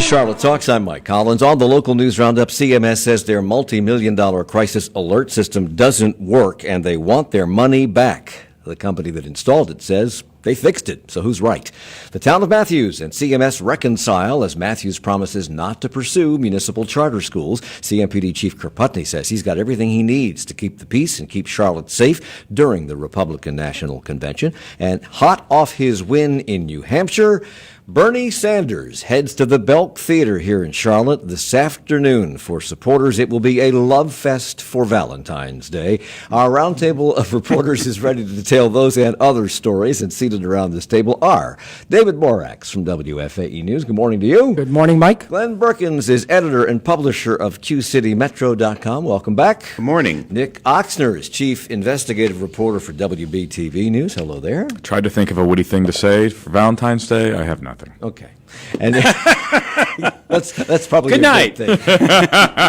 Charlotte Talks. I'm Mike Collins. On the local news roundup, CMS says their multi-million-dollar crisis alert system doesn't work and they want their money back. The company that installed it says they fixed it, so who's right? The town of Matthews and CMS reconcile as Matthews promises not to pursue municipal charter schools. CMPD Chief Kerr Putney says he's got everything he needs to keep the peace and keep Charlotte safe during the Republican National Convention. And hot off his win in New Hampshire, Bernie Sanders heads to the Belk Theater here in Charlotte this afternoon. For supporters, it will be a love fest for Valentine's Day. Our roundtable of reporters is ready to detail those and other stories, and seated around this table are David Morax from WFAE News. Good morning to you. Good morning, Mike. Glenn Berkins is editor and publisher of QCityMetro.com. Welcome back. Good morning. Nick Oxner is chief investigative reporter for WBTV News. Hello there. Tried to think of a witty thing to say for Valentine's Day. I have nothing. Okay. And that's probably Good a night. good thing.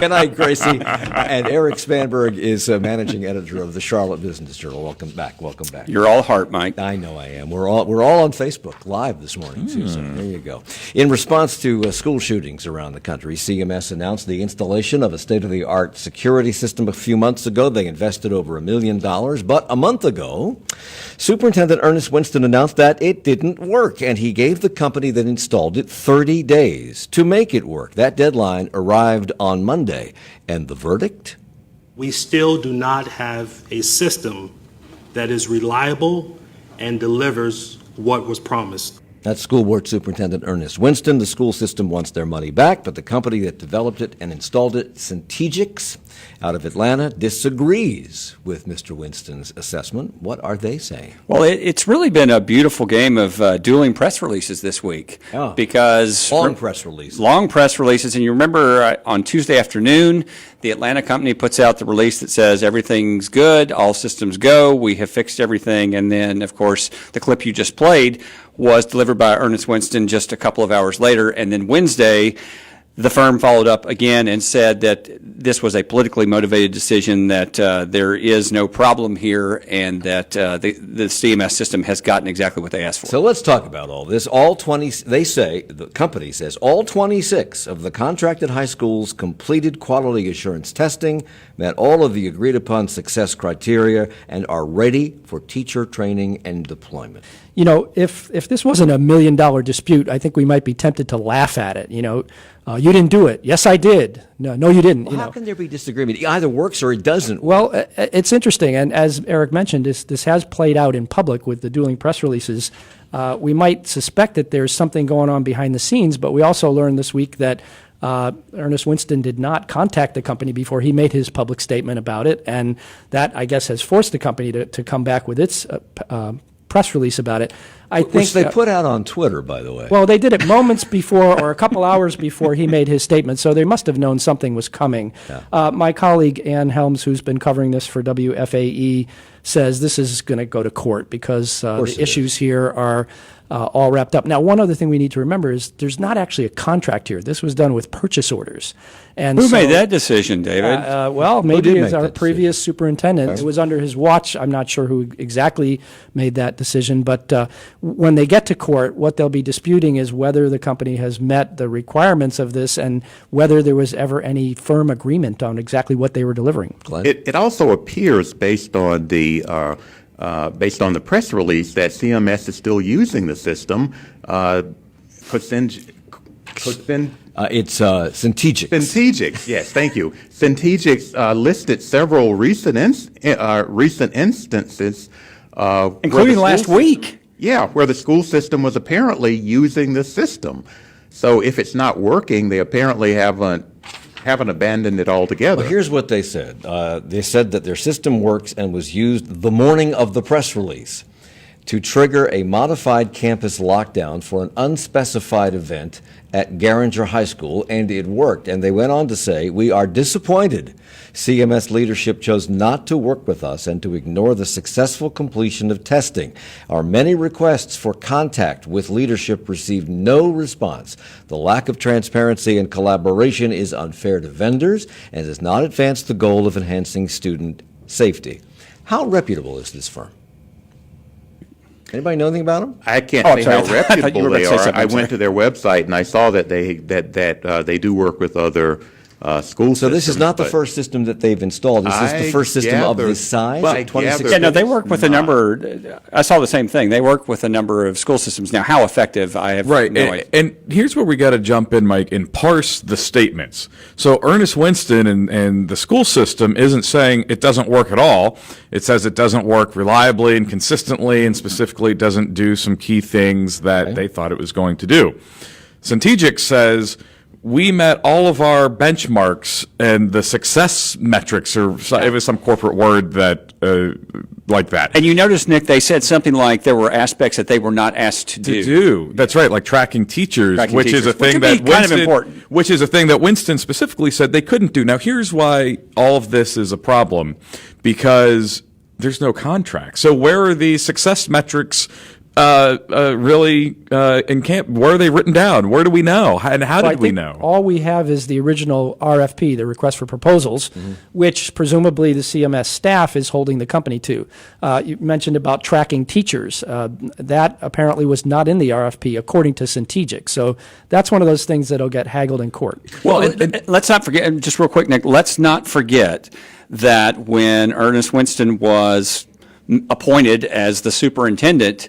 Good night, Gracie. And Eric Spanberg is managing editor of the Charlotte Business Journal. Welcome back. Welcome back. You're all heart, Mike. I know I am. We're all on Facebook Live this morning, too, so there you go. In response to school shootings around the country, CMS announced the installation of a state-of-the-art security system a few months ago. They invested over $1 million. But a month ago, Superintendent Ernest Winston announced that it didn't work, and he gave the company that installed it 30 days to make it work. That deadline arrived on Monday. And the verdict? We still do not have a system that is reliable and delivers what was promised. That's School Board Superintendent Ernest Winston. The school system wants their money back, but the company that developed it and installed it, Centegix, out of Atlanta, disagrees with Mr. Winston's assessment. What are they saying? Well, it's really been a beautiful game of dueling press releases this week. Oh. Because Long press releases. Long press releases. And you remember on Tuesday afternoon, the Atlanta company puts out the release that says everything's good, all systems go, we have fixed everything. And then, of course, the clip you just played was delivered by Ernest Winston just a couple of hours later. And then Wednesday, the firm followed up again and said that this was a politically motivated decision, that there is no problem here, and that the CMS system has gotten exactly what they asked for. So let's talk about all this. They say, the company says, all 26 of the contracted high schools completed quality assurance testing, met all of the agreed upon success criteria, and are ready for teacher training and deployment. You know, if this wasn't $1 million dispute, I think we might be tempted to laugh at it. You know, you didn't do it. Yes, I did. No, you didn't. Well, how can there be disagreement? It either works or it doesn't. Well, it's interesting, and as Eric mentioned, this has played out in public with the dueling press releases. We might suspect that there's something going on behind the scenes, but we also learned this week that Ernest Winston did not contact the company before he made his public statement about it, and that, I guess, has forced the company to come back with its press release about it. Which they put out on Twitter, by the way. Well, they did it moments before or a couple hours before he made his statement, so they must have known something was coming. Yeah. My colleague, Ann Helms, who's been covering this for WFAE, says this is going to go to court because the issues here are all wrapped up. Now, one other thing we need to remember is there's not actually a contract here. This was done with purchase orders. And Who made that decision, David? Well, maybe it was our previous superintendent. It was under his watch. I'm not sure who exactly made that decision. But when they get to court, what they'll be disputing is whether the company has met the requirements of this and whether there was ever any firm agreement on exactly what they were delivering. It also appears, based on the press release, that CMS is still using the system. It's Centegix. Centegix, yes, thank you. Centegix listed several recent instances, including last week. Yeah, where the school system was apparently using the system. So if it's not working, they apparently haven't abandoned it altogether. Well, here's what they said. They said that their system works and was used the morning of the press release to trigger a modified campus lockdown for an unspecified event at Garinger High School, and it worked. And they went on to say, we are disappointed CMS leadership chose not to work with us and to ignore the successful completion of testing. Our many requests for contact with leadership received no response. The lack of transparency and collaboration is unfair to vendors and does not advance the goal of enhancing student safety. How reputable is this firm? Anybody know anything about them? I can't Oh, I'm say how sorry. I thought you reputable were about they to say are. something. I I'm sorry. went to their website and I saw that they do work with other school systems. So this is not the but first system that they've installed. Is this the I first system of gathered- this size? well, at I 26 gathered- Yeah, no, they work with a Not. number, I saw the same thing. They work with a number of school systems. Now, how effective, I have Right, no and, idea. and here's where we got to jump in, Mike, and parse the statements. So Ernest Winston and the school system isn't saying it doesn't work at all. It says it doesn't work reliably and consistently, and specifically doesn't do some key things that they thought it was going to do. Centegic says we met all of our benchmarks and the success metrics, or it was some corporate word that like that. And you notice, Nick, they said something like there were aspects that they were not asked to do. That's right, like tracking teachers, Tracking which is a teachers, which thing would be that kind of Winston, important. which is a thing that Winston specifically said they couldn't do. Now, here's why all of this is a problem, because there's no contract. So where are the success metrics really in camp? Where are they written down? Where do we know? And how Well, I did we think know? all we have is the original RFP, the request for proposals, which presumably the CMS staff is holding the company to. You mentioned about tracking teachers. That apparently was not in the RFP, according to Centegic. So that's one of those things that'll get haggled in court. Well, let's not forget, just real quick, Nick, let's not forget that when Ernest Winston was appointed as the superintendent,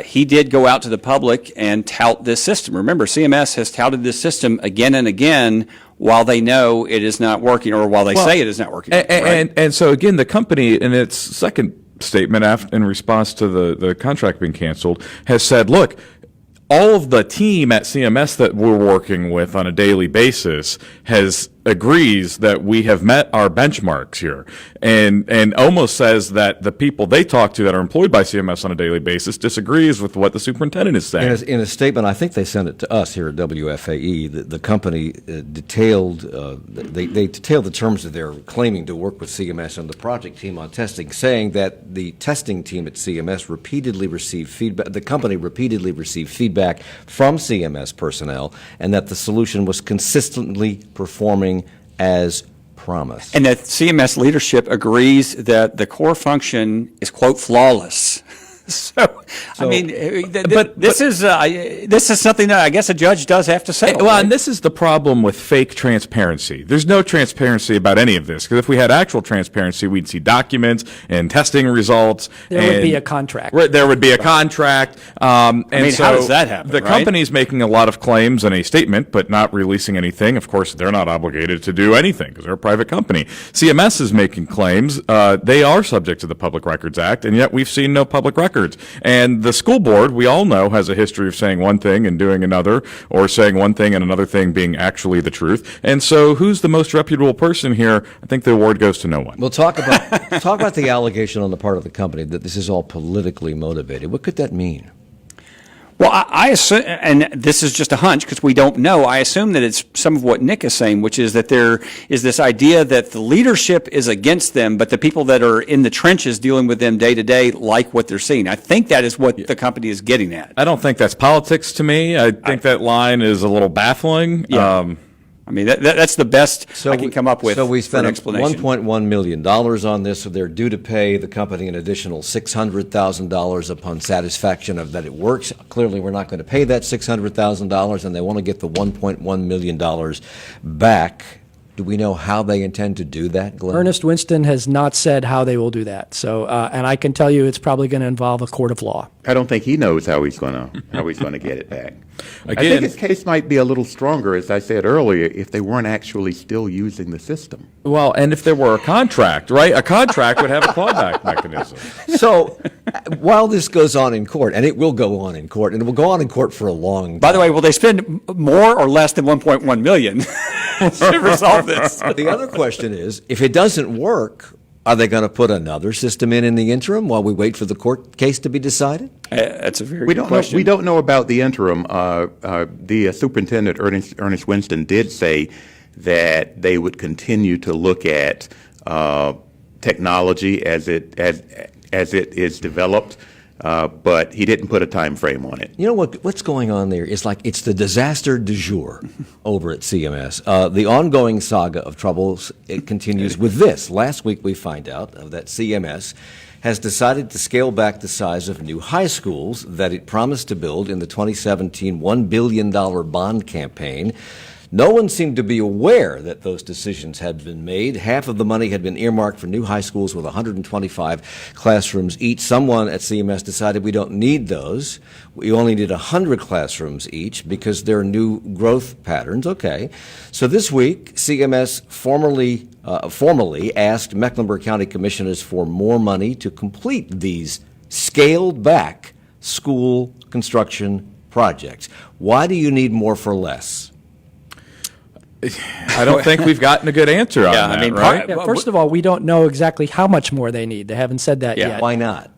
he did go out to the public and tout this system. Remember, CMS has touted this system again and again while they know it is not working, or while they say it is not working. And so again, the company in its second statement in response to the contract being canceled has said, look, all of the team at CMS that we're working with on a daily basis agrees that we have met our benchmarks here, and almost says that the people they talk to that are employed by CMS on a daily basis disagrees with what the superintendent is saying. In a statement, I think they sent it to us here at WFAE, the company detailed, they detailed the terms that they're claiming to work with CMS and the project team on testing, saying that the testing team at CMS repeatedly received feedback, the company repeatedly received feedback from CMS personnel, and that the solution was consistently performing as promised. And that CMS leadership agrees that the core function is, quote, flawless. I mean, this is something that I guess a judge does have to say. Well, and this is the problem with fake transparency. There's no transparency about any of this, because if we had actual transparency, we'd see documents and testing results. There would be a contract. Right, there would be a contract. how does that happen, The right? company's making a lot of claims in a statement, but not releasing anything. Of course, they're not obligated to do anything because they're a private company. CMS is making claims. They are subject to the Public Records Act, and yet we've seen no public records. And the school board, we all know, has a history of saying one thing and doing another, or saying one thing and another thing being actually the truth. And so who's the most reputable person here? I think the award goes to no one. We'll talk about the allegation on the part of the company that this is all politically motivated. What could that mean? Well, I assume, and this is just a hunch because we don't know, I assume that it's some of what Nick is saying, which is that there is this idea that the leadership is against them, but the people that are in the trenches dealing with them day to day like what they're seeing. I think that is what the company is getting at. I don't think that's politics to me. I think that line is a little baffling. Yeah. I mean, that's the best I can come up with. So we for an spent explanation. $1.1 million on this, so they're due to pay the company an additional $600,000 upon satisfaction of that it works. Clearly, we're not going to pay that $600,000, and they want to get the $1.1 million back. Do we know how they intend to do that, Glenn? Ernest Winston has not said how they will do that. So, and I can tell you it's probably going to involve a court of law. I don't think he knows how he's going to get it back. I Again- think his case might be a little stronger, as I said earlier, if they weren't actually still using the system. Well, and if there were a contract, right? A contract would have a clawback mechanism. So, while this goes on in court, and it will go on in court, and it will go on in court for a long time. By the way, will they spend more or less than $1.1 million to resolve this? The other question is, if it doesn't work, are they going to put another system in the interim while we wait for the court case to be decided? That's a very We good don't know. question. We don't know about the interim. The superintendent, Ernest Winston, did say that they would continue to look at technology as it is developed, but he didn't put a time frame on it. You know what's going on there is like it's the disaster du jour over at CMS. The ongoing saga of troubles, it continues with this. Last week we find out that CMS has decided to scale back the size of new high schools that it promised to build in the 2017 $1 billion bond campaign. No one seemed to be aware that those decisions had been made. Half of the money had been earmarked for new high schools with 125 classrooms each. Someone at CMS decided we don't need those. We only need 100 classrooms each because there are new growth patterns. Okay. So this week, CMS formally asked Mecklenburg County Commissioners for more money to complete these scaled back school construction projects. Why do you need more for less? I don't think we've gotten a good answer on that, right? Yeah, first of all, we don't know exactly how much more they need. They haven't said that yet. Why not?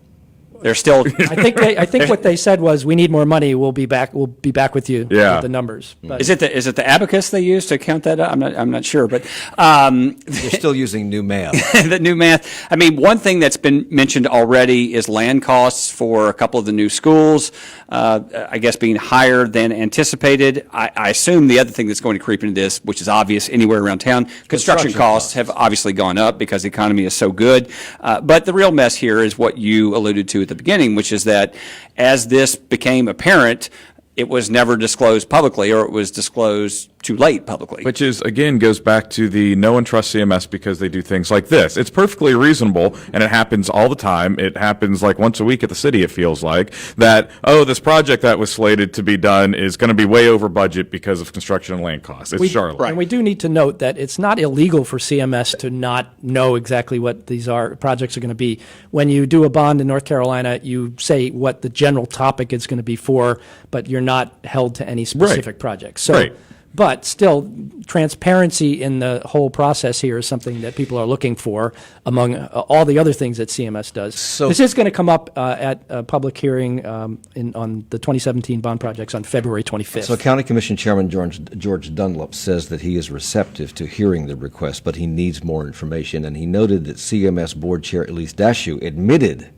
They're still. I think what they said was we need more money. We'll be back with you with the numbers. But Is it the abacus they use to count that up? I'm not sure, but You're still using new math. the new math. I mean, one thing that's been mentioned already is land costs for a couple of the new schools. I guess being higher than anticipated. I assume the other thing that's going to creep into this, which is obvious anywhere around town, construction costs have obviously gone up because the economy is so good. But the real mess here is what you alluded to at the beginning, which is that as this became apparent, it was never disclosed publicly, or it was disclosed too late publicly. Which is, again, goes back to the no one trusts CMS because they do things like this. It's perfectly reasonable, and it happens all the time. It happens like once a week at the city, it feels like, that, this project that was slated to be done is going to be way over budget because of construction and land costs. It's Charlotte. And we do need to note that it's not illegal for CMS to not know exactly what these projects are going to be. When you do a bond in North Carolina, you say what the general topic is going to be for, but you're not held to any specific project. So, but still, transparency in the whole process here is something that people are looking for among all the other things that CMS does. So this is going to come up at a public hearing on the 2017 bond projects on February 25th. So County Commission Chairman George Dunlop says that he is receptive to hearing the request, but he needs more information. And he noted that CMS Board Chair Elise Dashew admitted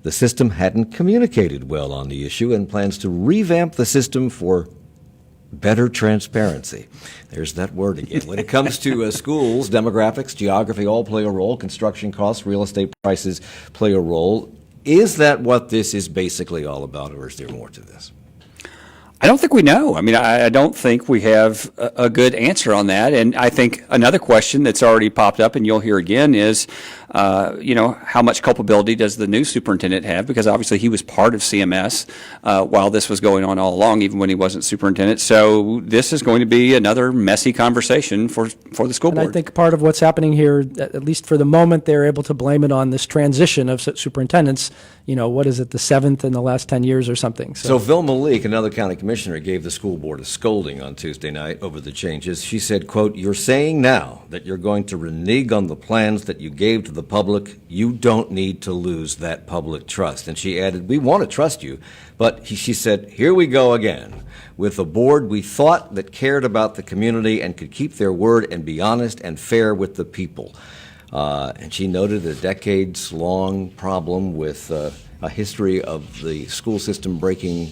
the system hadn't communicated well on the issue and plans to revamp the system for better transparency. There's that word again. When it comes to schools, demographics, geography all play a role. Construction costs, real estate prices play a role. Is that what this is basically all about, or is there more to this? I don't think we know. I mean, I don't think we have a good answer on that. And I think another question that's already popped up, and you'll hear again, is, how much culpability does the new superintendent have? Because obviously he was part of CMS while this was going on all along, even when he wasn't superintendent. So this is going to be another messy conversation for the school board. And I think part of what's happening here, at least for the moment, they're able to blame it on this transition of superintendents. What is it, the seventh in the last 10 years or something? So Vil Malik, another county commissioner, gave the school board a scolding on Tuesday night over the changes. She said, quote, "You're saying now that you're going to renege on the plans that you gave to the public. You don't need to lose that public trust." And she added, "We want to trust you." But she said, "Here we go again with a board we thought that cared about the community and could keep their word and be honest and fair with the people." And she noted a decades-long problem with a history of the school system breaking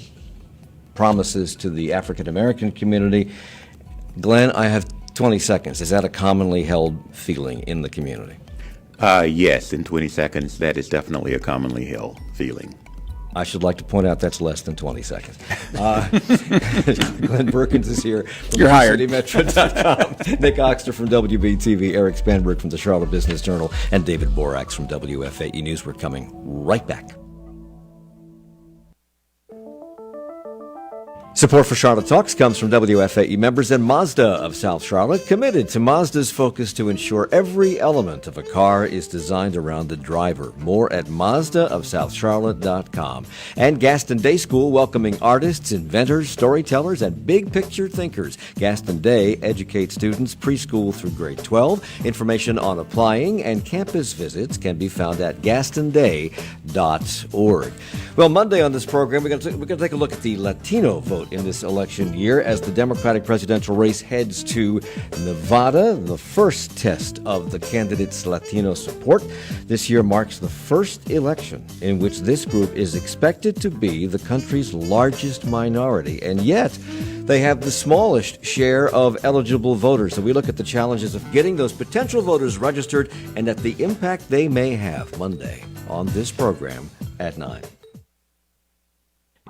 promises to the African-American community. Glenn, I have 20 seconds. Is that a commonly held feeling in the community? Yes, in 20 seconds, that is definitely a commonly held feeling. I should like to point out that's less than 20 seconds. Glenn Perkins is here from You're hired. CityMetro.com. Nick Oxter from WBTV, Eric Spanberg from the Charlotte Business Journal, and David Borax from WFAE News. We're coming right back. Support for Charlotte Talks comes from WFAE members and Mazda of South Charlotte, committed to Mazda's focus to ensure every element of a car is designed around the driver. More at MazdaofSouthCharlotte.com. And Gaston Day School, welcoming artists, inventors, storytellers, and big-picture thinkers. Gaston Day educates students preschool through grade 12. Information on applying and campus visits can be found at gastonday.org. Well, Monday on this program, we're going to take a look at the Latino vote in this election year as the Democratic presidential race heads to Nevada, the first test of the candidate's Latino support. This year marks the first election in which this group is expected to be the country's largest minority, and yet they have the smallest share of eligible voters. So we look at the challenges of getting those potential voters registered and at the impact they may have Monday on this program at 9.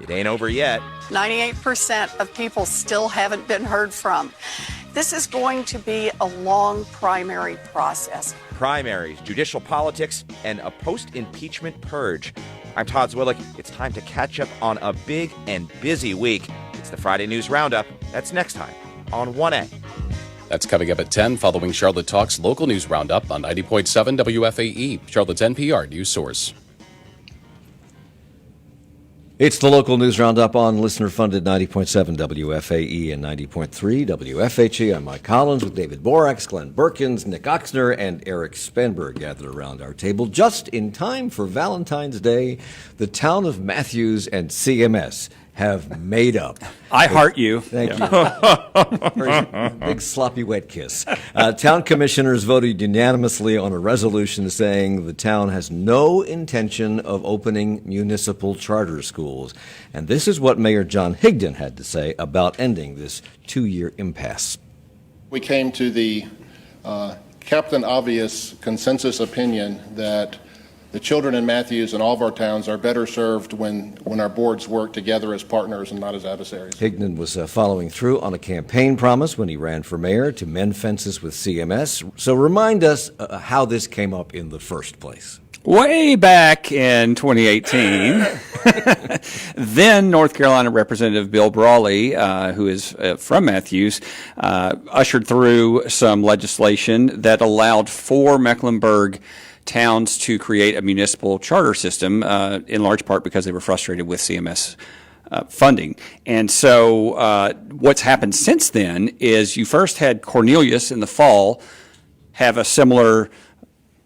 It ain't over yet. 98% of people still haven't been heard from. This is going to be a long primary process. Primaries, judicial politics, and a post-impeachment purge. I'm Todd Zwillick. It's time to catch up on a big and busy week. It's the Friday News Roundup. That's next time on 1A. That's coming up at 10 following Charlotte Talk's local news roundup on 90.7 WFAE, Charlotte's NPR news source. It's the local news roundup on listener-funded 90.7 WFAE and 90.3 WFHE. I'm Mike Collins with David Borax, Glenn Berkins, Nick Oxner, and Eric Spanberg gathered around our table just in time for Valentine's Day. The town of Matthews and CMS have made up. I heart you. Thank you. Big sloppy wet kiss. Town commissioners voted unanimously on a resolution saying the town has no intention of opening municipal charter schools. And this is what Mayor John Higdon had to say about ending this 2-year impasse. We came to the Captain Obvious consensus opinion that the children in Matthews and all of our towns are better served when our boards work together as partners and not as adversaries. Higdon was following through on a campaign promise when he ran for mayor to mend fences with CMS. So remind us how this came up in the first place. Way back in 2018, then North Carolina Representative Bill Brawley, who is from Matthews, ushered through some legislation that allowed 4 Mecklenburg towns to create a municipal charter system, in large part because they were frustrated with CMS funding. And so what's happened since then is you first had Cornelius in the fall have a similar,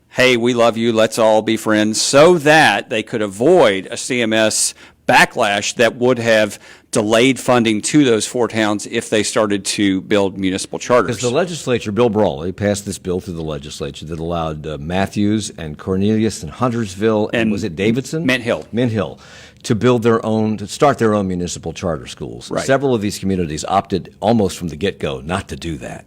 hey, we love you, let's all be friends, so that they could avoid a CMS backlash that would have delayed funding to those 4 towns if they started to build municipal charters. Because the legislature, Bill Brawley, passed this bill through the legislature that allowed Matthews and Cornelius and Huntersville and was it Davidson? Mint Hill. Mint Hill to build their own, to start their own municipal charter schools. Right. Several of these communities opted almost from the get-go not to do that.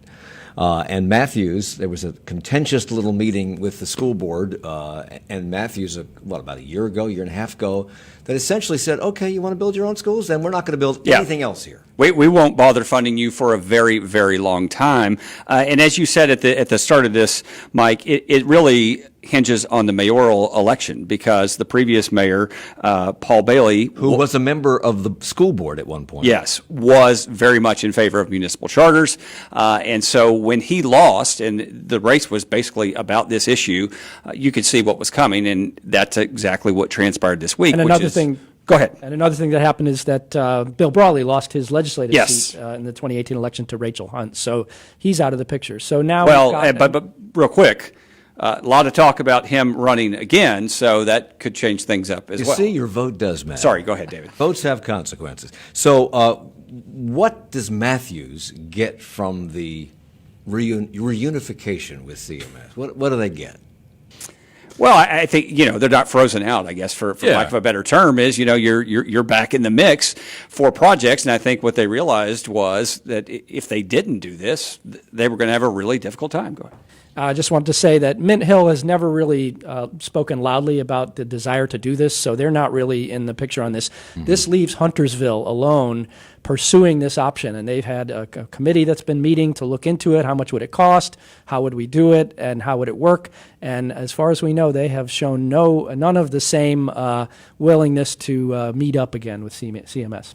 And Matthews, there was a contentious little meeting with the school board, and Matthews, about a year and a half ago, that essentially said, okay, you want to build your own schools? Then we're not going to build anything else here. We won't bother funding you for a very, very long time. And as you said at the start of this, Mike, it really hinges on the mayoral election because the previous mayor, Paul Bailey, who was a member of the school board at one point. Yes, was very much in favor of municipal charters. And so when he lost, and the race was basically about this issue, you could see what was coming, and that's exactly what transpired this week. And another thing. Go ahead. And another thing that happened is that Bill Brawley lost his legislative seat Yes. in the 2018 election to Rachel Hunt. So he's out of the picture. So now but real quick, a lot of talk about him running again, so that could change things up as well. You see, your vote does matter. Sorry, go ahead, David. Votes have consequences. So what does Matthews get from the reunification with CMS? What do they get? Well, I think, they're not frozen out, I guess, for lack of a better term, is, you're back in the mix for projects. And I think what they realized was that if they didn't do this, they were going to have a really difficult time. Go ahead. I just wanted to say that Mint Hill has never really spoken loudly about the desire to do this, so they're not really in the picture on this. Mm-hmm. This leaves Huntersville alone pursuing this option, and they've had a committee that's been meeting to look into it. How much would it cost? How would we do it? And how would it work? And as far as we know, they have shown none of the same willingness to meet up again with CMS.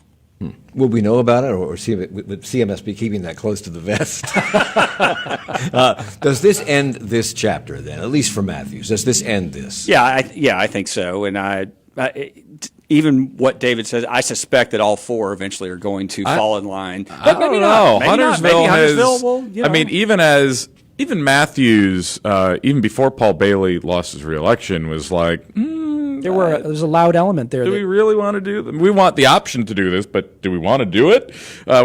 Will we know about it, or would CMS be keeping that close to the vest? Does this end this chapter then, at least for Matthews? Does this end this? Yeah, I think so. And even what David says, I suspect that all 4 eventually are going to fall in line. I don't know. Huntersville has. Well, I mean, even Matthews, even before Paul Bailey lost his reelection, was like, There's a loud element there. Do we really want to do them? We want the option to do this, but do we want to do it?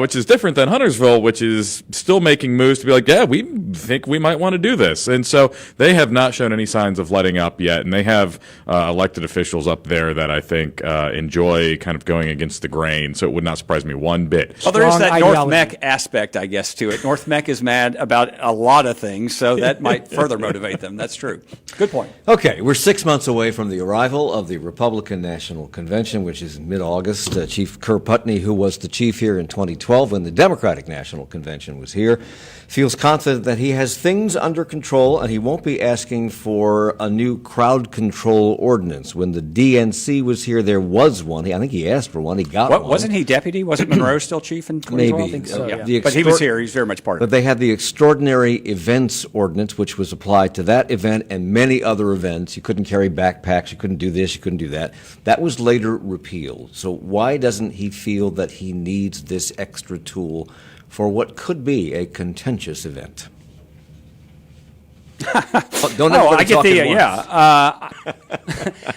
Which is different than Huntersville, which is still making moves to be like, yeah, we think we might want to do this. And so they have not shown any signs of letting up yet. And they have elected officials up there that I think enjoy kind of going against the grain. So it would not surprise me one bit. Well, there is Strong that ideology. North Mech aspect, I guess, to it. North Mech is mad about a lot of things, so that might further motivate them. That's true. Good point. Okay, we're 6 months away from the arrival of the Republican National Convention, which is in mid-August. Chief Kerr Putney, who was the chief here in 2012 when the Democratic National Convention was here, feels confident that he has things under control and he won't be asking for a new crowd control ordinance. When the DNC was here, there was one. I think he asked for one. He got one. Wasn't he deputy? Wasn't Monroe still chief in 2012? Maybe. I think so, yeah. The But he was here. He's very much part of But it. they had the Extraordinary Events Ordinance, which was applied to that event and many other events. You couldn't carry backpacks. You couldn't do this. You couldn't do that. That was later repealed. So why doesn't he feel that he needs this extra tool for what could be a contentious event? Don't Oh, everybody I get talk the, at once. yeah.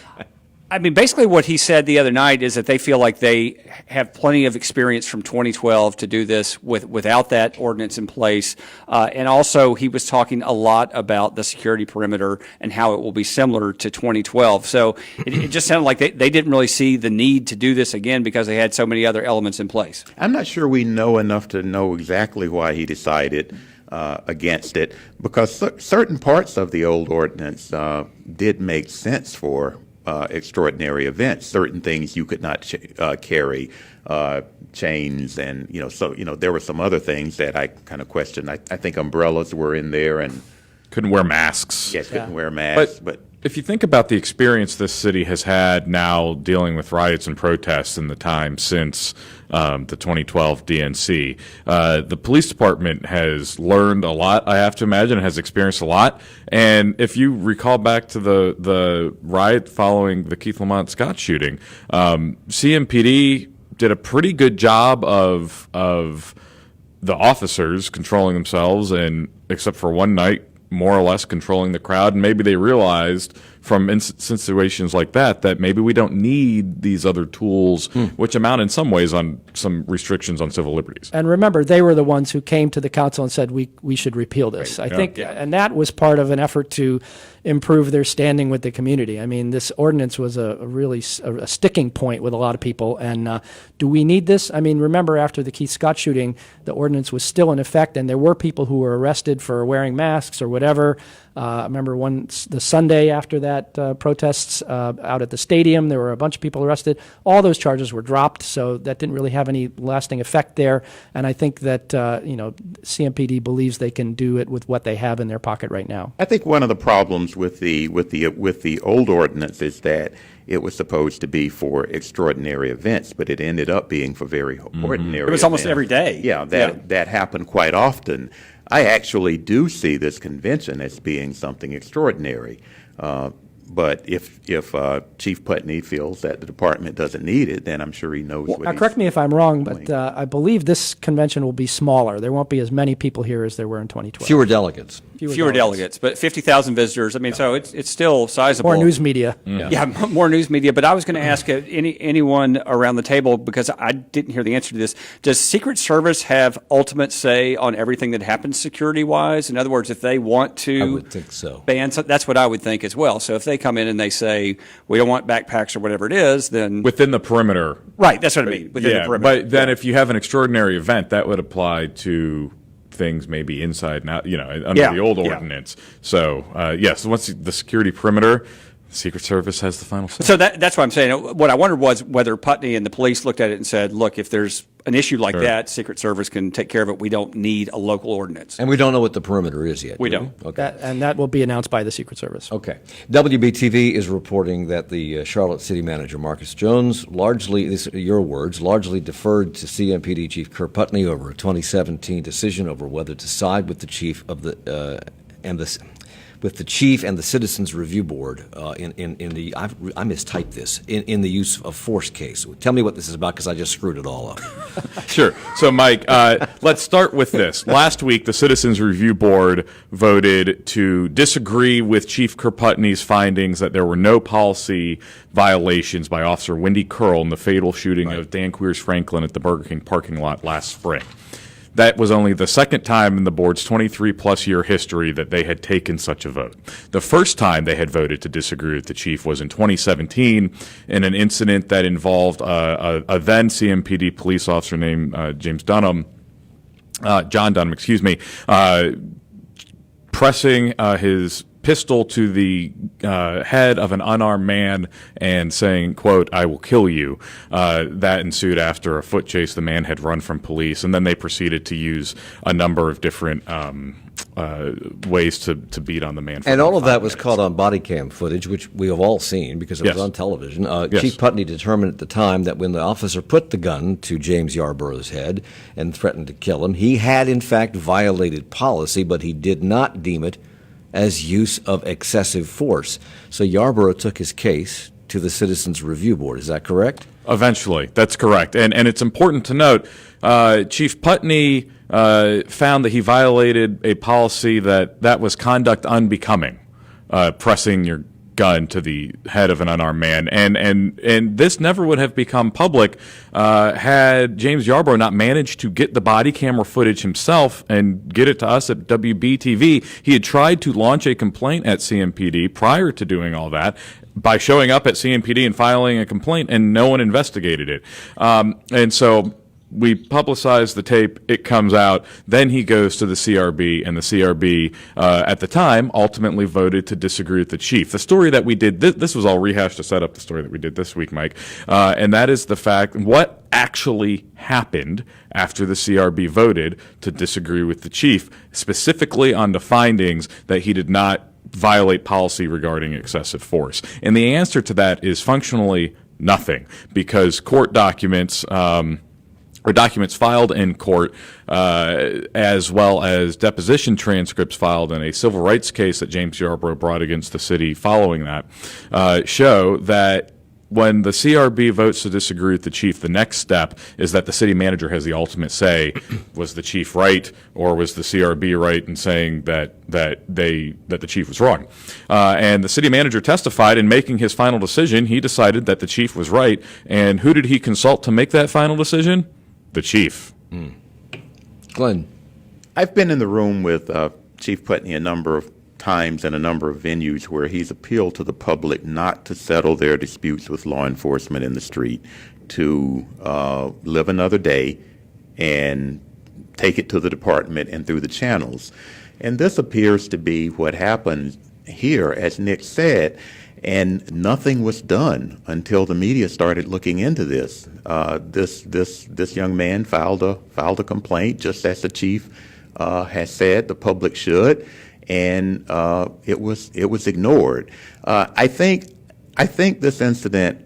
I mean, basically what he said the other night is that they feel like they have plenty of experience from 2012 to do this without that ordinance in place. And also he was talking a lot about the security perimeter and how it will be similar to 2012. So it just sounded like they didn't really see the need to do this again because they had so many other elements in place. I'm not sure we know enough to know exactly why he decided against it, because certain parts of the old ordinance did make sense for extraordinary events. Certain things you could not carry, chains, and there were some other things that I kind of questioned. I think umbrellas were in there, and Couldn't wear masks. yes, couldn't wear masks. But if you think about the experience this city has had now dealing with riots and protests in the time since the 2012 DNC, the police department has learned a lot, I have to imagine, has experienced a lot. And if you recall back to the riot following the Keith Lamont Scott shooting, CMPD did a pretty good job of the officers controlling themselves, and except for one night, more or less controlling the crowd. And maybe they realized from situations like that maybe we don't need these other tools, which amount in some ways on some restrictions on civil liberties. And remember, they were the ones who came to the council and said we should repeal this. I think, and that was part of an effort to improve their standing with the community. I mean, this ordinance was a really sticking point with a lot of people. And do we need this? I mean, remember after the Keith Scott shooting, the ordinance was still in effect, and there were people who were arrested for wearing masks or whatever. I remember the Sunday after that protests out at the stadium, there were a bunch of people arrested. All those charges were dropped, so that didn't really have any lasting effect there. And I think that CMPD believes they can do it with what they have in their pocket right now. I think one of the problems with the old ordinance is that it was supposed to be for extraordinary events, but it ended up being for very ordinary. It was almost events. every day. Yeah, that happened quite often. I actually do see this convention as being something extraordinary. But if Chief Putney feels that the department doesn't need it, then I'm sure he knows what he's correct me if I'm wrong, doing. but I believe this convention will be smaller. There won't be as many people here as there were in 2012. Fewer delegates. Fewer delegates, but 50,000 visitors. I mean, so it's still sizable. More news media. Yeah, more news media. But I was going to ask anyone around the table, because I didn't hear the answer to this. Does Secret Service have ultimate say on everything that happens security-wise? In other words, if they want to I would think so. ban, that's what I would think as well. So if they come in and they say, we don't want backpacks or whatever it is, then... Within the perimeter. Right, that's what I mean, within the perimeter. But then if you have an extraordinary event, that would apply to things maybe inside and out, under the old ordinance. So, yes, once the security perimeter, the Secret Service has the final say. So that's what I'm saying. What I wondered was whether Putney and the police looked at it and said, look, if there's an issue like that, Secret Service can take care of it. We don't need a local ordinance. And we don't know what the perimeter is yet. We do don't. Okay. And that will be announced by the Secret Service. Okay. WBTV is reporting that the Charlotte City Manager, Marcus Jones, largely, these are your words, largely deferred to CMPD Chief Kerr Putney over a 2017 decision over whether to side with the chief of the, with the chief and the Citizens Review Board in the I mistyped this in the use of force case. Tell me what this is about because I just screwed it all up. Sure. So, Mike, let's start with this. Last week, the Citizens Review Board voted to disagree with Chief Kerr Putney's findings that there were no policy violations by Officer Wendy Curl in the fatal shooting of Dan Queers Franklin at the Burger King parking lot last spring. That was only the second time in the board's 23-plus year history that they had taken such a vote. The first time they had voted to disagree with the chief was in 2017 in an incident that involved a then CMPD police officer named John Dunham, pressing his pistol to the head of an unarmed man and saying, quote, "I will kill you." That ensued after a foot chase. The man had run from police, and then they proceeded to use a number of different ways to beat on the man. And all of that was caught on body cam footage, which we have all seen because it was on television. Chief Putney determined at the time that when the officer put the gun to James Yarborough's head and threatened to kill him, he had in fact violated policy, but he did not deem it as use of excessive force. So Yarborough took his case to the Citizens Review Board. Is that correct? Eventually, that's correct. And it's important to note, Chief Putney found that he violated a policy that was conduct unbecoming, pressing your gun to the head of an unarmed man. And this never would have become public had James Yarborough not managed to get the body camera footage himself and get it to us at WBTV. He had tried to launch a complaint at CMPD prior to doing all that by showing up at CMPD and filing a complaint, and no one investigated it. And so we publicize the tape, it comes out, then he goes to the CRB, and the CRB, at the time, ultimately voted to disagree with the chief. The story that we did, this was all rehashed to set up the story that we did this week, Mike, and that is the fact, what actually happened after the CRB voted to disagree with the chief, specifically on the findings that he did not violate policy regarding excessive force. And the answer to that is functionally nothing, because court documents, or documents filed in court, as well as deposition transcripts filed in a civil rights case that James Yarborough brought against the city following that, show that when the CRB votes to disagree with the chief, the next step is that the city manager has the ultimate say. Was the chief right, or was the CRB right in saying that the chief was wrong? And the city manager testified in making his final decision. He decided that the chief was right. And who did he consult to make that final decision? The chief. Glenn. I've been in the room with Chief Putney a number of times in a number of venues where he's appealed to the public not to settle their disputes with law enforcement in the street, to live another day and take it to the department and through the channels. And this appears to be what happened here, as Nick said. And nothing was done until the media started looking into this. This young man filed a complaint, just as the chief has said the public should, and it was ignored. I think this incident.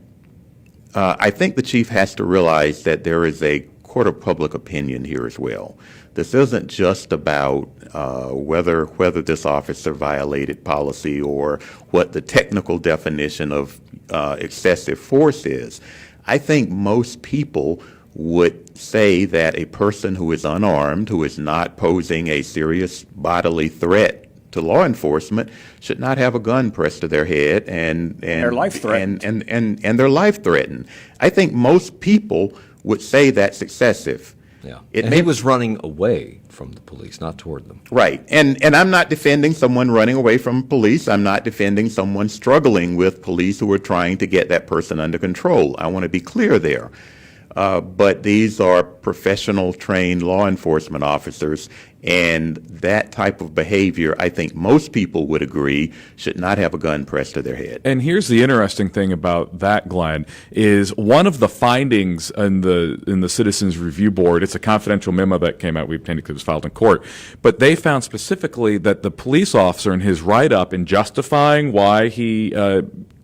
I think the chief has to realize that there is a court of public opinion here as well. This isn't just about whether this officer violated policy or what the technical definition of excessive force is. I think most people would say that a person who is unarmed, who is not posing a serious bodily threat to law enforcement, should not have a gun pressed to their head and their life threatened. And their life threatened. I think most people would say that's excessive. Yeah. And he was running away from the police, not toward them. Right. And I'm not defending someone running away from police. I'm not defending someone struggling with police who are trying to get that person under control. I want to be clear there. But these are professional, trained law enforcement officers, and that type of behavior, I think most people would agree, should not have a gun pressed to their head. And here's the interesting thing about that, Glenn, is one of the findings in the Citizens Review Board, it's a confidential memo that came out, we obtained it because it was filed in court, but they found specifically that the police officer in his write-up in justifying why he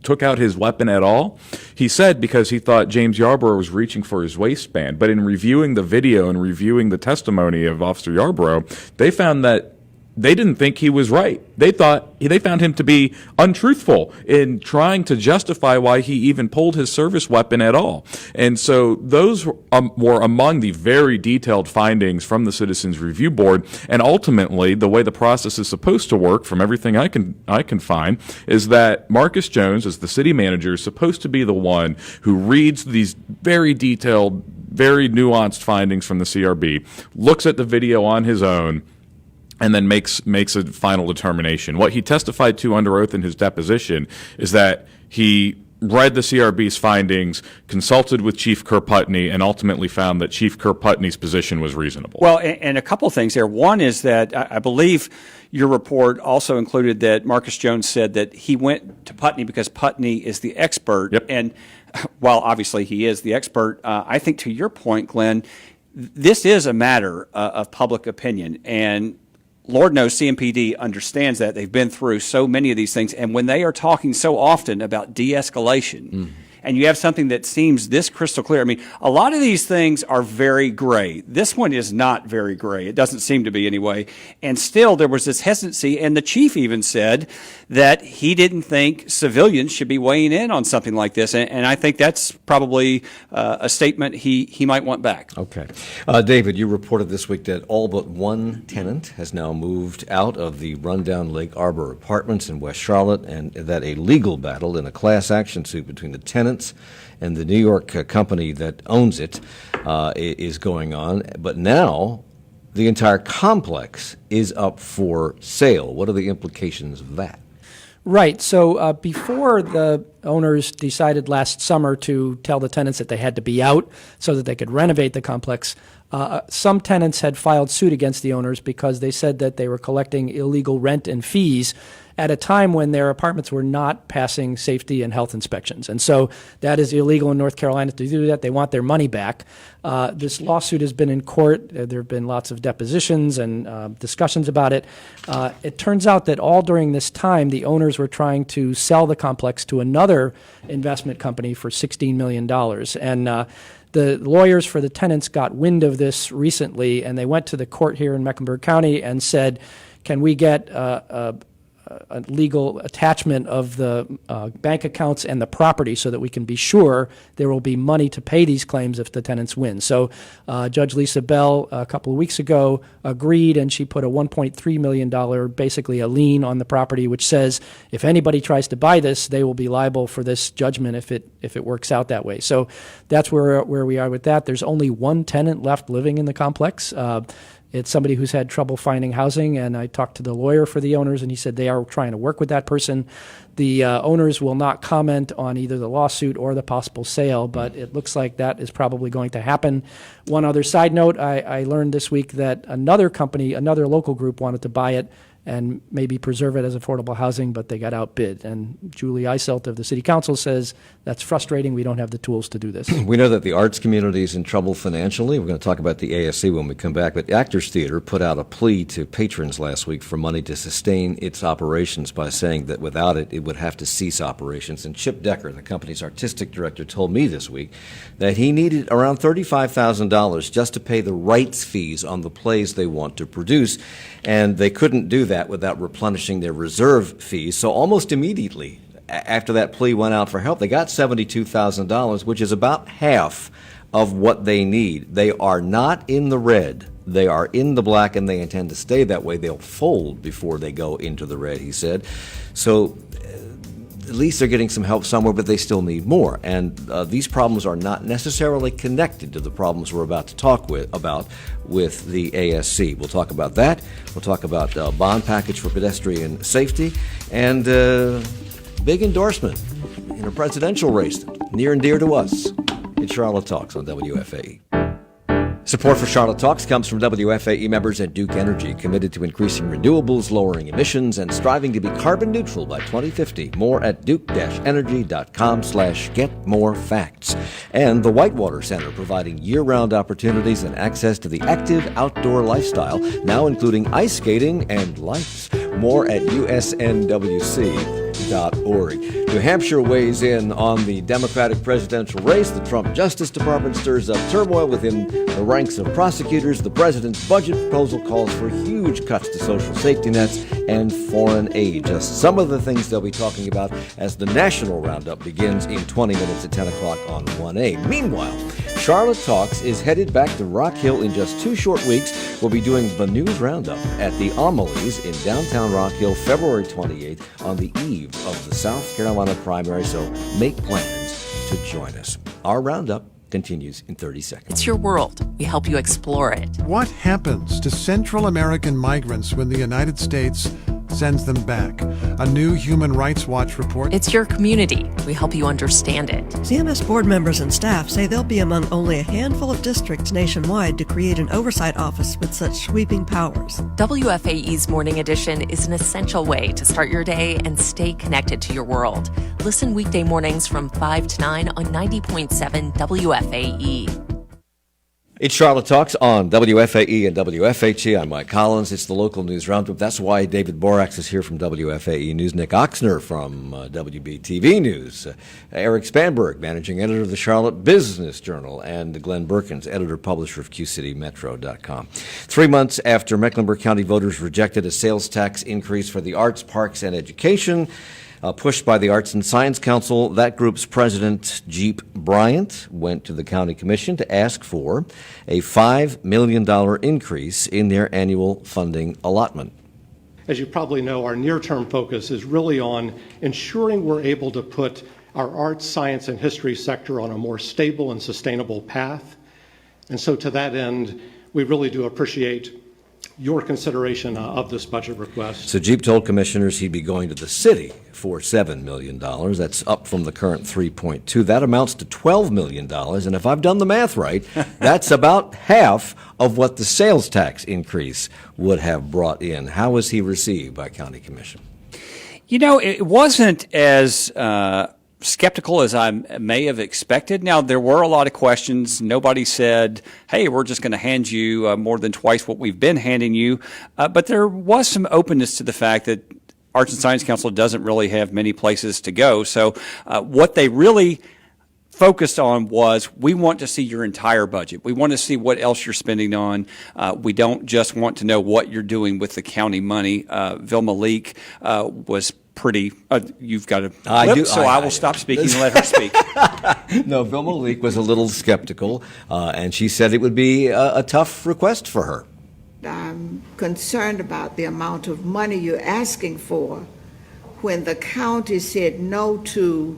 took out his weapon at all, he said because he thought James Yarborough was reaching for his waistband. But in reviewing the video and reviewing the testimony of Officer Yarborough, they found that they didn't think he was right. They found him to be untruthful in trying to justify why he even pulled his service weapon at all. And so those were among the very detailed findings from the Citizens Review Board. And ultimately, the way the process is supposed to work, from everything I can find, is that Marcus Jones, as the city manager, is supposed to be the one who reads these very detailed, very nuanced findings from the CRB, looks at the video on his own, and then makes a final determination. What he testified to under oath in his deposition is that he read the CRB's findings, consulted with Chief Kerr Putney, and ultimately found that Chief Kerr Putney's position was reasonable. Well, and a couple of things there. One is that I believe your report also included that Marcus Jones said that he went to Putney because Putney is the expert. Yep. And while obviously he is the expert, I think to your point, Glenn, this is a matter of public opinion. And Lord knows CMPD understands that. They've been through so many of these things. And when they are talking so often about de-escalation, and you have something that seems this crystal clear, I mean, a lot of these things are very gray. This one is not very gray. It doesn't seem to be anyway. And still, there was this hesitancy. And the chief even said that he didn't think civilians should be weighing in on something like this. And I think that's probably a statement he might want back. Okay. David, you reported this week that all but one tenant has now moved out of the rundown Lake Arbor apartments in West Charlotte, and that a legal battle in a class action suit between the tenants and the New York company that owns it is going on. But now the entire complex is up for sale. What are the implications of that? Right. So before the owners decided last summer to tell the tenants that they had to be out so that they could renovate the complex, some tenants had filed suit against the owners because they said that they were collecting illegal rent and fees at a time when their apartments were not passing safety and health inspections. And so that is illegal in North Carolina to do that. They want their money back. This lawsuit has been in court. There have been lots of depositions and discussions about it. It turns out that all during this time, the owners were trying to sell the complex to another investment company for $16 million. And the lawyers for the tenants got wind of this recently, and they went to the court here in Mecklenburg County and said, can we get a legal attachment of the bank accounts and the property so that we can be sure there will be money to pay these claims if the tenants win. So Judge Lisa Bell a couple of weeks ago agreed, and she put a $1.3 million, basically a lien on the property, which says if anybody tries to buy this, they will be liable for this judgment if it works out that way. So that's where we are with that. There's only one tenant left living in the complex. It's somebody who's had trouble finding housing, and I talked to the lawyer for the owners, and he said they are trying to work with that person. The owners will not comment on either the lawsuit or the possible sale, but it looks like that is probably going to happen. One other side note, I learned this week that another company, another local group wanted to buy it and maybe preserve it as affordable housing, but they got outbid. And Julie Eiselt of the City Council says that's frustrating. We don't have the tools to do this. We know that the arts community is in trouble financially. We're going to talk about the ASC when we come back. But the Actors Theater put out a plea to patrons last week for money to sustain its operations by saying that without it, it would have to cease operations. And Chip Decker, the company's artistic director, told me this week that he needed around $35,000 just to pay the rights fees on the plays they want to produce. And they couldn't do that without replenishing their reserve fees. So almost immediately after that plea went out for help, they got $72,000, which is about half of what they need. They are not in the red. They are in the black, and they intend to stay that way. They'll fold before they go into the red, he said. So at least they're getting some help somewhere, but they still need more. And these problems are not necessarily connected to the problems we're about to talk about with the ASC. We'll talk about that. We'll talk about bond package for pedestrian safety and big endorsement in a presidential race near and dear to us. It's Charlotte Talks on WFAE. Support for Charlotte Talks comes from WFAE members at Duke Energy, committed to increasing renewables, lowering emissions, and striving to be carbon neutral by 2050. More at duke-energy.com/getmorefacts. And the Whitewater Center, providing year-round opportunities and access to the active outdoor lifestyle, now including ice skating and lights. More at usnwc.org. New Hampshire weighs in on the Democratic presidential race. The Trump Justice Department stirs up turmoil within the ranks of prosecutors. The president's budget proposal calls for huge cuts to social safety nets and foreign aid. Just some of the things they'll be talking about as the national roundup begins in 20 minutes at 10 o'clock on 1A. Meanwhile, Charlotte Talks is headed back to Rock Hill in just 2 short weeks. We'll be doing the news roundup at the Amelie's in downtown Rock Hill, February 28th, on the eve of the South Carolina primary, so make plans to join us. Our roundup continues in 30 seconds. It's your world. We help you explore it. What happens to Central American migrants when the United States sends them back? A new Human Rights Watch report. It's your community. We help you understand it. CMS board members and staff say they'll be among only a handful of districts nationwide to create an oversight office with such sweeping powers. WFAE's Morning Edition is an essential way to start your day and stay connected to your world. Listen weekday mornings from 5 to 9 on 90.7 WFAE. It's Charlotte Talks on WFAE and WFHE. I'm Mike Collins. It's the local news roundup. That's why David Borax is here from WFAE News, Nick Oxner from WBTV News, Eric Spanberg, managing editor of the Charlotte Business Journal, and Glenn Berkins, editor-publisher of QCityMetro.com. 3 months after Mecklenburg County voters rejected a sales tax increase for the arts, parks, and education, pushed by the Arts and Science Council, that group's president, Jeep Bryant, went to the county commission to ask for a $5 million increase in their annual funding allotment. As you probably know, our near-term focus is really on ensuring we're able to put our arts, science, and history sector on a more stable and sustainable path. And so to that end, we really do appreciate your consideration of this budget request. So Jeep told commissioners he'd be going to the city for $7 million. That's up from the current $3.2. That amounts to $12 million. And if I've done the math right, that's about half of what the sales tax increase would have brought in. How was he received by county commission? You know, it wasn't as skeptical as I may have expected. Now, there were a lot of questions. Nobody said, hey, we're just going to hand you more than twice what we've been handing you. But there was some openness to the fact that Arts and Science Council doesn't really have many places to go. So what they really focused on was, we want to see your entire budget. We want to see what else you're spending on. We don't just want to know what you're doing with the county money. Vilma Leak was pretty, you've got a lip, I will stop speaking and let her speak. No, Vilma Leak was a little skeptical, and she said it would be a tough request for her. I'm concerned about the amount of money you're asking for when the county said no to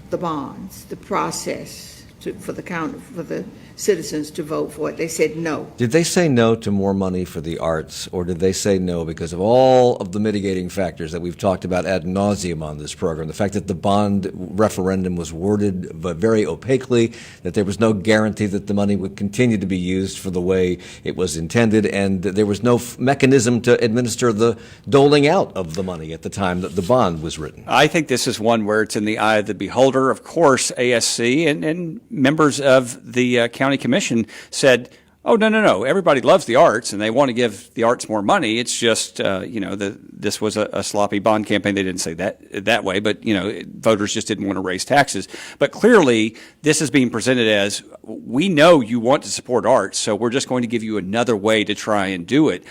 the bonds, the process for the citizens to vote for it. They said no. Did they say no to more money for the arts, or did they say no because of all of the mitigating factors that we've talked about ad nauseum on this program? The fact that the bond referendum was worded very opaquely, that there was no guarantee that the money would continue to be used for the way it was intended, and that there was no mechanism to administer the doling out of the money at the time that the bond was written. I think this is one where it's in the eye of the beholder. Of course, ASC and members of the county commission said, oh, no, everybody loves the arts and they want to give the arts more money. It's just, this was a sloppy bond campaign. They didn't say that way, but, voters just didn't want to raise taxes. But clearly, this is being presented as, we know you want to support arts, so we're just going to give you another way to try and do it.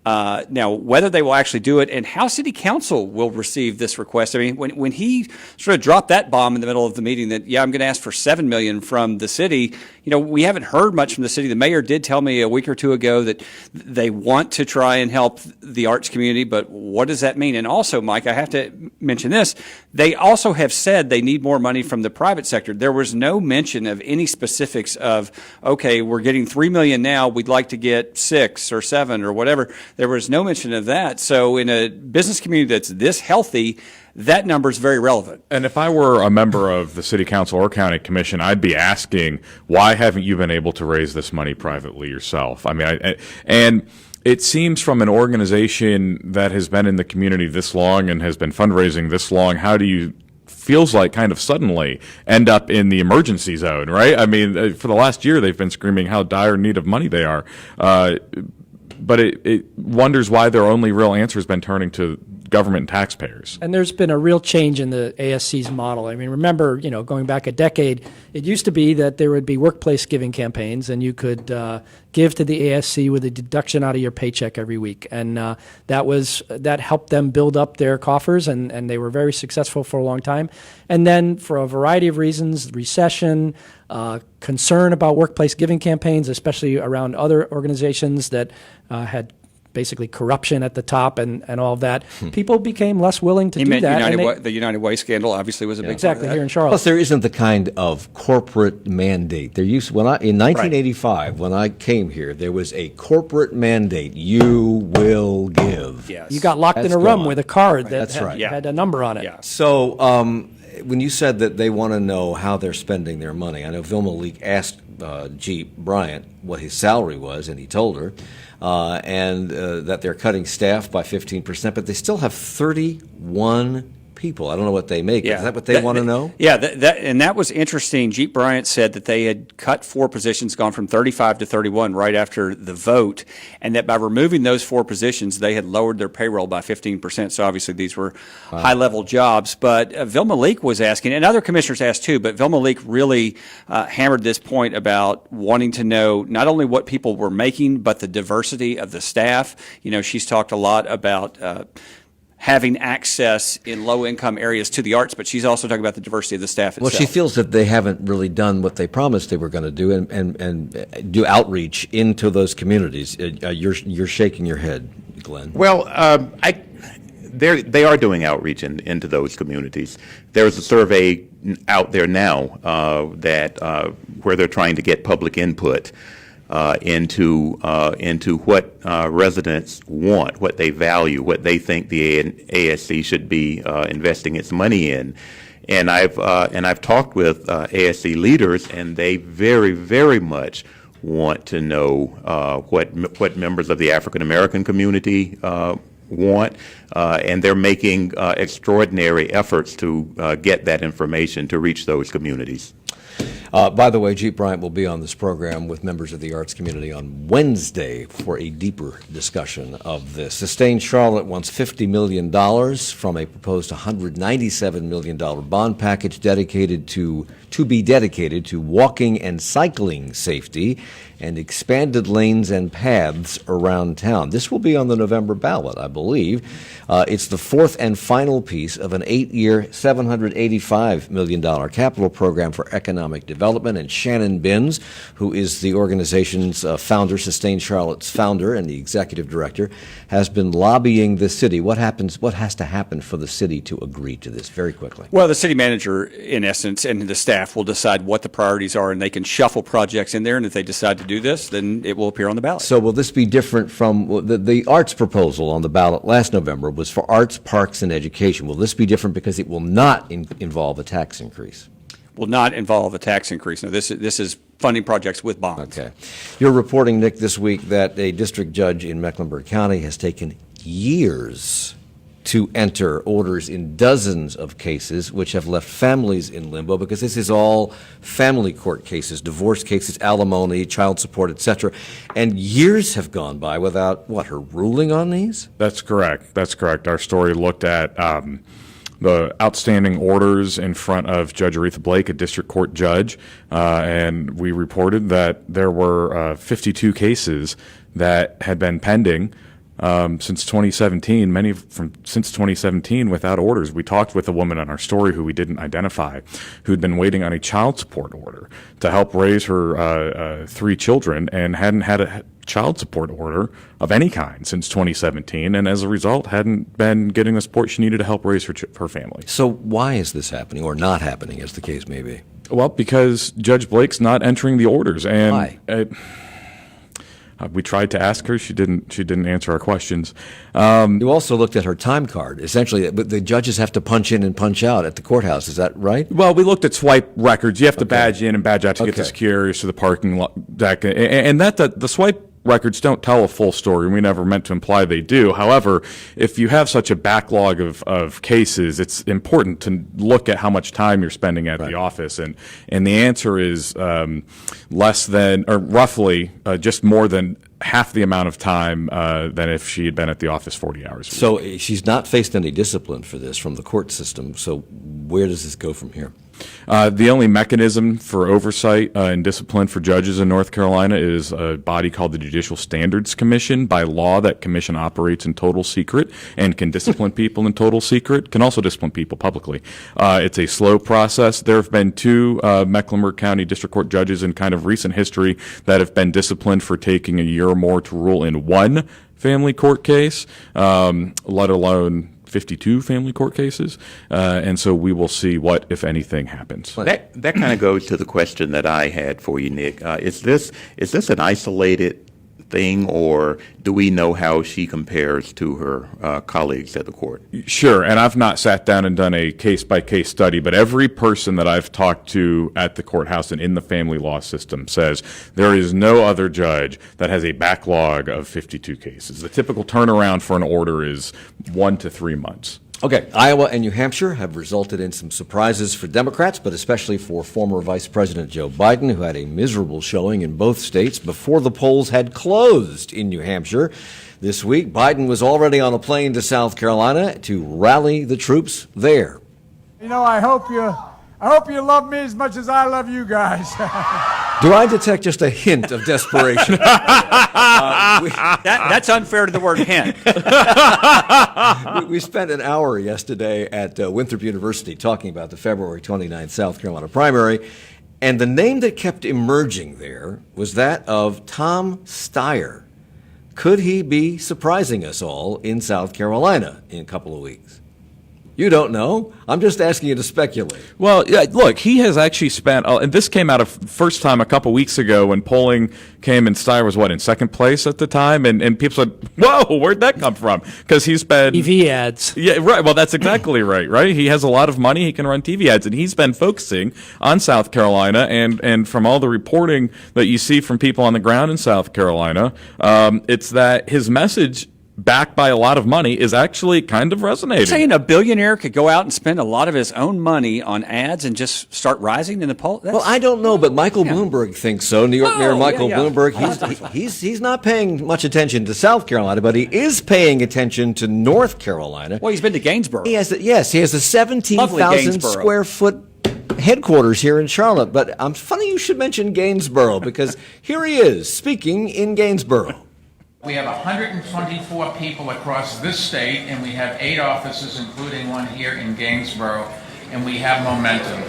Now, whether they will actually do it and how City Council will receive this request. I mean, when he sort of dropped that bomb in the middle of the meeting that, I'm going to ask for $7 million from the city, we haven't heard much from the city. The mayor did tell me a week or two ago that they want to try and help the arts community, but what does that mean? And also, Mike, I have to mention this. They also have said they need more money from the private sector. There was no mention of any specifics of, okay, we're getting $3 million now, we'd like to get 6 or 7 or whatever. There was no mention of that. So in a business community that's this healthy, that number is very relevant. And if I were a member of the city council or county commission, I'd be asking, why haven't you been able to raise this money privately yourself? I mean, and it seems from an organization that has been in the community this long and has been fundraising this long, how do you feels like kind of suddenly end up in the emergency zone, right? I mean, for the last year, they've been screaming how dire in need of money they are. But it wonders why their only real answer has been turning to government and taxpayers. And there's been a real change in the ASC's model. I mean, remember, going back a decade, it used to be that there would be workplace giving campaigns, and you could give to the ASC with a deduction out of your paycheck every week. And that helped them build up their coffers, and they were very successful for a long time. And then for a variety of reasons, recession, concern about workplace giving campaigns, especially around other organizations that had basically corruption at the top and all of that, people became less willing to do that. The United Way scandal obviously was a big exactly part of that. here in Charlotte. Plus, there isn't the kind of corporate mandate. There used in 1985 when I came here, there was a corporate mandate. You will give. Yes. You got locked in a room with a card that had a number on it. Yeah. So when you said that they want to know how they're spending their money, I know Vilma Leak asked Jeep Bryant what his salary was, and he told her, and that they're cutting staff by 15%, but they still have 31 people. I don't know what they make. Yeah. Is that what they want to know? Yeah, that was interesting. Jeep Bryant said that they had cut 4 positions, gone from 35 to 31 right after the vote, and that by removing those 4 positions, they had lowered their payroll by 15%. So obviously these were high-level jobs. But Vilma Leak was asking, and other commissioners asked too, but Vilma Leak really hammered this point about wanting to know not only what people were making, but the diversity of the staff. She's talked a lot about having access in low-income areas to the arts, but she's also talking about the diversity of the staff itself. Well, she feels that they haven't really done what they promised they were going to do and do outreach into those communities. You're shaking your head, Glenn. Well, they are doing outreach into those communities. There's a survey out there now that where they're trying to get public input into what residents want, what they value, what they think the ASC should be investing its money in. And I've talked with ASC leaders, and they very, very much want to know what members of the African American community want, and they're making extraordinary efforts to get that information to reach those communities. By the way, Jeep Bryant will be on this program with members of the arts community on Wednesday for a deeper discussion of this. Sustain Charlotte wants $50 million from a proposed $197 million bond package to be dedicated to walking and cycling safety and expanded lanes and paths around town. This will be on the November ballot, I believe. It's the fourth and final piece of an 8-year, $785 million capital program for economic development. And Shannon Binns, who is the organization's founder, Sustain Charlotte's founder and the executive director, has been lobbying the city. What has to happen for the city to agree to this? Very quickly. Well, the city manager, in essence, and the staff will decide what the priorities are, and they can shuffle projects in there, and if they decide to do this, then it will appear on the ballot. So will this be different from the arts proposal on the ballot last November was for arts, parks, and education? Will this be different because it will not involve a tax increase? Will not involve a tax increase. No, this is funding projects with bonds. Okay. You're reporting, Nick, this week that a district judge in Mecklenburg County has taken years to enter orders in dozens of cases, which have left families in limbo, because this is all family court cases, divorce cases, alimony, child support, etc. And years have gone by without, her ruling on these? That's correct. Our story looked at the outstanding orders in front of Judge Aretha Blake, a district court judge, and we reported that there were 52 cases that had been pending since 2017, since 2017 without orders. We talked with a woman on our story who we didn't identify, who'd been waiting on a child support order to help raise her 3 children and hadn't had a child support order of any kind since 2017, and as a result hadn't been getting the support she needed to help raise her family. So why is this happening, or not happening, as the case may be? Well, because Judge Blake's not entering the orders. And why? We tried to ask her. She didn't answer our questions. You also looked at her time card. Essentially, the judges have to punch in and punch out at the courthouse. Is that right? Well, we looked at swipe records. You have to badge in and badge out to get the securities to the parking lot deck. And the swipe records don't tell a full story. We never meant to imply they do. However, if you have such a backlog of cases, it's important to look at how much time you're spending at the office. And the answer is less than, or roughly just more than half the amount of time than if she had been at the office 40 hours a week. So she's not faced any discipline for this from the court system. So where does this go from here? The only mechanism for oversight and discipline for judges in North Carolina is a body called the Judicial Standards Commission. By law, that commission operates in total secret and can discipline people in total secret, can also discipline people publicly. It's a slow process. There have been 2 Mecklenburg County District Court judges in kind of recent history that have been disciplined for taking a year or more to rule in one family court case, let alone 52 family court cases, and so we will see what, if anything, happens. That kind of goes to the question that I had for you, Nick. Is this an isolated thing, or do we know how she compares to her colleagues at the court? Sure, and I've not sat down and done a case-by-case study, but every person that I've talked to at the courthouse and in the family law system says there is no other judge that has a backlog of 52 cases. The typical turnaround for an order is 1 to 3 months. Okay, Iowa and New Hampshire have resulted in some surprises for Democrats, but especially for former Vice President Joe Biden, who had a miserable showing in both states before the polls had closed in New Hampshire. This week, Biden was already on a plane to South Carolina to rally the troops there. You know, I hope you love me as much as I love you guys. Do I detect just a hint of desperation? That's unfair to the word hint. We spent an hour yesterday at Winthrop University talking about the February 29th South Carolina primary, and the name that kept emerging there was that of Tom Steyer. Could he be surprising us all in South Carolina in a couple of weeks? You don't know. I'm just asking you to speculate. Well, yeah, look, he has actually spent, and this came out of first time a couple weeks ago when polling came and Steyer was, in second place at the time? And people said, whoa, where'd that come from? Because he's been... TV ads. Yeah, right. Well, that's exactly right? He has a lot of money. He can run TV ads. And he's been focusing on South Carolina. And from all the reporting that you see from people on the ground in South Carolina, it's that his message, backed by a lot of money, is actually kind of resonating. You're saying a billionaire could go out and spend a lot of his own money on ads and just start rising in the poll? Well, I don't know, but Michael Bloomberg thinks so. New York Mayor Michael Bloomberg, he's not paying much attention to South Carolina, but he is paying attention to North Carolina. Well, he's been to Gainesboro. He has a 17,000 square foot headquarters here in Charlotte. But funny you should mention Gainesboro, because here he is speaking in Gainesboro. We have 124 people across this state, and we have 8 offices, including one here in Gainesboro, and we have momentum.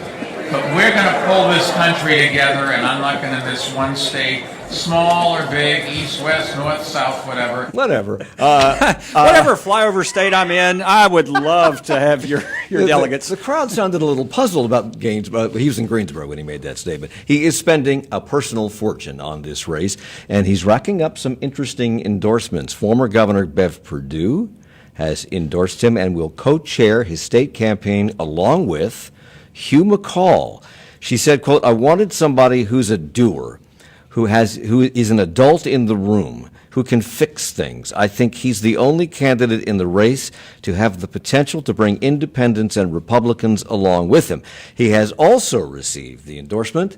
But we're going to pull this country together, and I'm not going to miss one state, small or big, east, west, north, south, whatever. Whatever. Whatever flyover state I'm in, I would love to have your delegates. The crowd sounded a little puzzled about Gainesboro. He was in Greensboro when he made that statement. He is spending a personal fortune on this race, and he's racking up some interesting endorsements. Former Governor Bev Perdue has endorsed him and will co-chair his state campaign along with Hugh McCall. She said, quote, "I wanted somebody who's a doer, who is an adult in the room, who can fix things. I think he's the only candidate in the race to have the potential to bring independents and Republicans along with him." He has also received the endorsement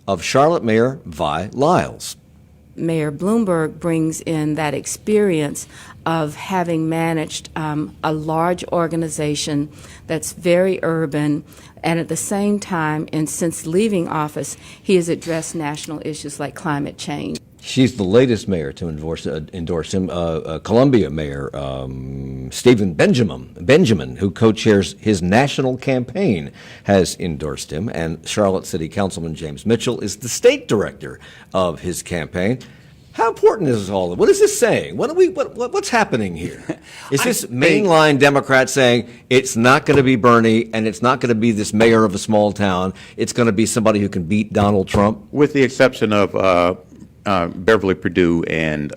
of Charlotte Mayor Vi Lyles. Mayor Bloomberg brings in that experience of having managed a large organization that's very urban, and at the same time, and since leaving office, he has addressed national issues like climate change. She's the latest mayor to endorse him. Columbia Mayor Stephen Benjamin, who co-chairs his national campaign, has endorsed him. And Charlotte City Councilman James Mitchell is the state director of his campaign. How important is this all? What is this saying? What's happening here? Is this mainline Democrats saying it's not going to be Bernie and it's not going to be this mayor of a small town? It's going to be somebody who can beat Donald Trump? With the exception of Beverly Perdue and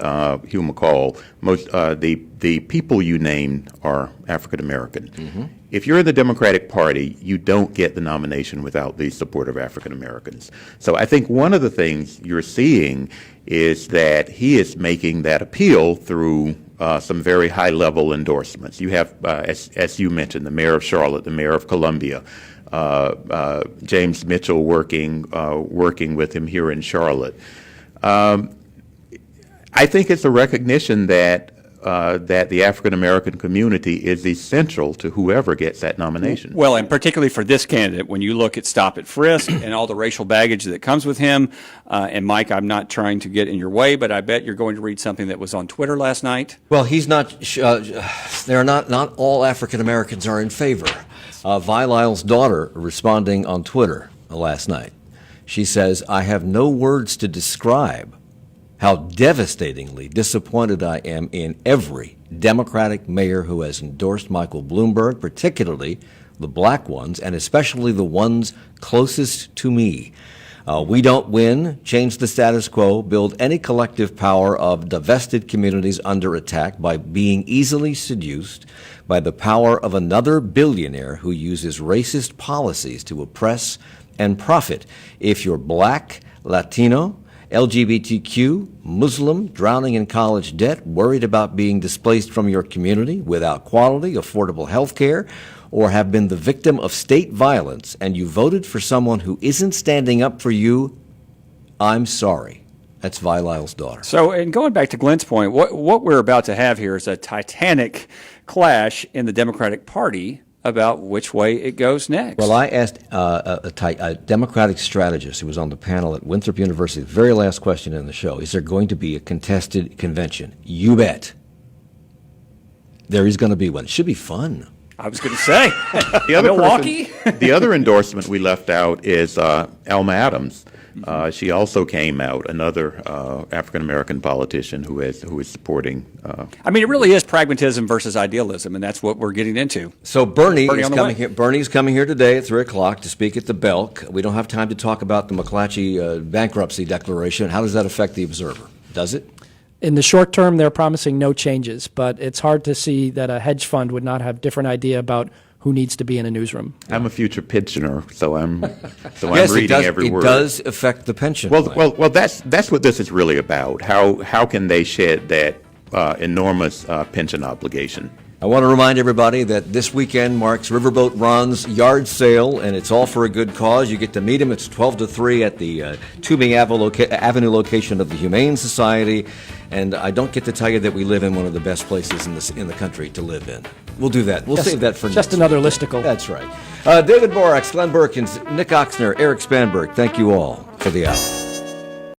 Hugh McCall, most the people you named are African American. Mm-hmm. If you're in the Democratic Party, you don't get the nomination without the support of African Americans. So I think one of the things you're seeing is that he is making that appeal through some very high-level endorsements. You have, as you mentioned, the mayor of Charlotte, the mayor of Columbia, James Mitchell working with him here in Charlotte. I think it's a recognition that that the African American community is essential to whoever gets that nomination. Well, and particularly for this candidate, when you look at Stop at Frisk and all the racial baggage that comes with him, and Mike, I'm not trying to get in your way, but I bet you're going to read something that was on Twitter last night. Well, he's not. They're not all African Americans are in favor. Vi Lyle's daughter responding on Twitter last night. She says, "I have no words to describe how devastatingly disappointed I am in every Democratic mayor who has endorsed Michael Bloomberg, particularly the black ones, and especially the ones closest to me. We don't win, change the status quo, build any collective power of divested communities under attack by being easily seduced by the power of another billionaire who uses racist policies to oppress and profit. If you're black, Latino, LGBTQ, Muslim, drowning in college debt, worried about being displaced from your community, without quality, affordable health care, or have been the victim of state violence, and you voted for someone who isn't standing up for you, I'm sorry." That's Vi Lyle's daughter. So, and going back to Glenn's point, what we're about to have here is a titanic clash in the Democratic Party about which way it goes next. Well, I asked a Democratic strategist who was on the panel at Winthrop University, the very last question in the show, is there going to be a contested convention? You bet. There is going to be one. It should be fun. I was going to say, The other Milwaukee? the other endorsement we left out is Elma Adams. She also came out, another African-American politician who is supporting. I mean, it really is pragmatism versus idealism, and that's what we're getting into. So Bernie is on the coming way. here. Bernie's coming here today at 3 o'clock to speak at the Belk. We don't have time to talk about the McClatchy bankruptcy declaration. How does that affect the Observer? Does it? In the short term, they're promising no changes, but it's hard to see that a hedge fund would not have different idea about who needs to be in a newsroom. I'm a future pensioner, so I'm Yes, reading every word. It does affect the pension. Well, that's what this is really about. How can they shed that enormous pension obligation? I want to remind everybody that this weekend marks Riverboat Ron's yard sale, and it's all for a good cause. You get to meet him. It's 12 to 3 at the Tubing Avenue location of the Humane Society. And I don't get to tell you that we live in one of the best places in the country to live in. We'll do that. We'll save that for just next another week. listicle. That's right. David Borax, Glenn Burkins, Nick Oxner, Eric Spanberg, thank you all for the hour.